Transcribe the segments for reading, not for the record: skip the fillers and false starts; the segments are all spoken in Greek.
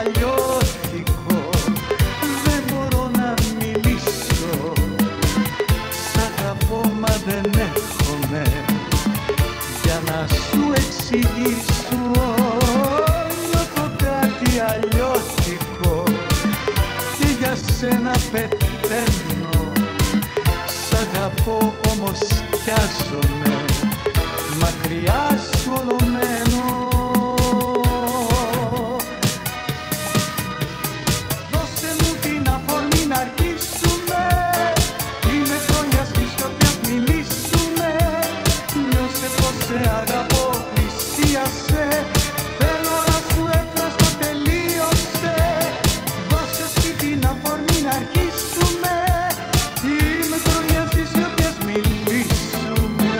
αλλιώτικο, δεν μπορώ να μιλήσω. Σ' αγαπώ μα δεν έχομαι για να σου εξηγήσω. Νιώθω κάτι αλλιώτικο και για σένα πεθαίνω. Σ' αγαπώ όμως πιάζομαι, μακριά σου ολωμένο. Δώσε μου την αφορμή να αρχίσουμε, είναι χρόνια στη σιωπή μιλήσουμε. Νιώσε πως σε αγαπώ, πλησίασε, θέλω να σου εκφραστώ, τελείωσε. Δώσε μου την αφορμή να αρχίσουμε, είναι χρόνια στη σιωπή μιλήσουμε.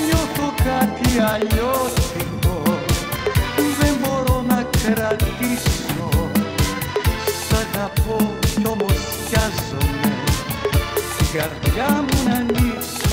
Νιώθω κάτι αλλιώτικο, δεν μπορώ να κρατήσω. Σ' αγαπώ κι όμως πιάζομαι, την καρδιά μου να ανοίξω.